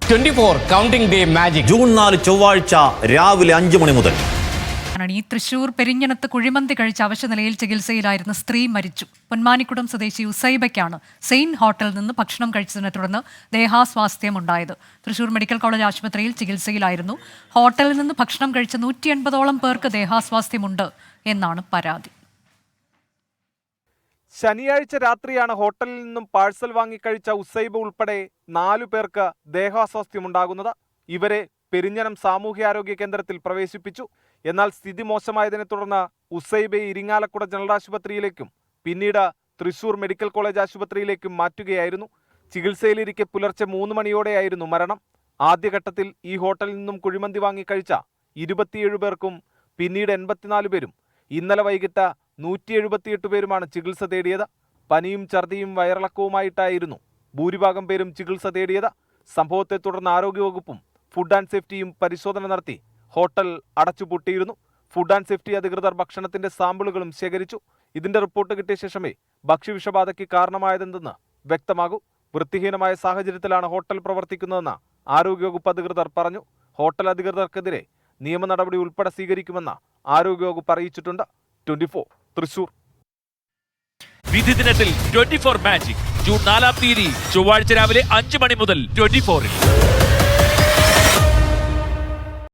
24 counting day magic June 4 ചൊവ്വാഴ്ച രാവിലെ 5 മണി മുതൽ. ഈ തൃശൂർ പെരിഞ്ഞനത്ത് കുഴിമന്തി കഴിച്ച അവശനിലയിൽ ചികിത്സയിലായിരുന്ന സ്ത്രീ മരിച്ചു. പൊന്മാനിക്കുടം സ്വദേശി ഉസൈബയ്ക്കാണ് സെയിൻ ഹോട്ടലിൽ നിന്ന് ഭക്ഷണം കഴിച്ചതിനെ തുടർന്ന് ദേഹാസ്വാസ്ഥ്യമുണ്ടായത്. തൃശൂർ മെഡിക്കൽ കോളേജ് ആശുപത്രിയിൽ ചികിത്സയിലായിരുന്നു. ഹോട്ടലിൽ നിന്ന് ഭക്ഷണം കഴിച്ച 180ഓളം പേർക്ക് ദേഹാസ്വാസ്ഥ്യമുണ്ട് എന്നാണ് പരാതി. ശനിയാഴ്ച രാത്രിയാണ് ഹോട്ടലിൽ നിന്നും പാഴ്സൽ വാങ്ങിക്കഴിച്ച ഉസൈബ് ഉൾപ്പെടെ 4 പേർക്ക് ദേഹാസ്വാസ്ഥ്യമുണ്ടാകുന്നത്. ഇവരെ പെരിഞ്ഞനം സാമൂഹ്യാരോഗ്യ കേന്ദ്രത്തിൽ പ്രവേശിപ്പിച്ചു. എന്നാൽ സ്ഥിതി മോശമായതിനെ തുടർന്ന് ഉസൈബയെ ഇരിങ്ങാലക്കുട ജനറൽ ആശുപത്രിയിലേക്കും പിന്നീട് തൃശൂർ മെഡിക്കൽ കോളേജ് ആശുപത്രിയിലേക്കും മാറ്റുകയായിരുന്നു. ചികിത്സയിലിരിക്കെ പുലർച്ചെ 3 മണിയോടെയായിരുന്നു മരണം. ആദ്യഘട്ടത്തിൽ ഈ ഹോട്ടലിൽ നിന്നും കുഴിമന്തി വാങ്ങിക്കഴിച്ച 27 പേർക്കും പിന്നീട് 84 പേരും ഇന്നലെ വൈകിട്ട് 178 പേരുമാണ് ചികിത്സ തേടിയത്. പനിയും ഛർദിയും വയറിളക്കവുമായിട്ടായിരുന്നു ഭൂരിഭാഗം പേരും ചികിത്സ തേടിയത്. സംഭവത്തെ തുടർന്ന് ആരോഗ്യവകുപ്പും ഫുഡ് ആൻഡ് സേഫ്റ്റിയും പരിശോധന നടത്തി ഹോട്ടൽ അടച്ചുപൂട്ടിയിരുന്നു. ഫുഡ് ആൻഡ് സേഫ്റ്റി അധികൃതർ ഭക്ഷണത്തിന്റെ സാമ്പിളുകളും ശേഖരിച്ചു. ഇതിന്റെ റിപ്പോർട്ട് കിട്ടിയ ശേഷമേ ഭക്ഷ്യവിഷബാധയ്ക്ക് കാരണമായതെന്തെന്ന് വ്യക്തമാകൂ. വൃത്തിഹീനമായ സാഹചര്യത്തിലാണ് ഹോട്ടൽ പ്രവർത്തിക്കുന്നതെന്ന് ആരോഗ്യവകുപ്പ് അധികൃതർ പറഞ്ഞു. ഹോട്ടൽ അധികൃതർക്കെതിരെ നിയമ നടപടി ഉൾപ്പെടെ സ്വീകരിക്കുമെന്ന് ആരോഗ്യവകുപ്പ് അറിയിച്ചിട്ടുണ്ട്. 24 തൃശൂർ. വിധി ദിനത്തിൽ 24 മാജിക് ജൂൺ 4 ചൊവ്വാഴ്ച രാവിലെ 5 മണി മുതൽ 24-ൽ.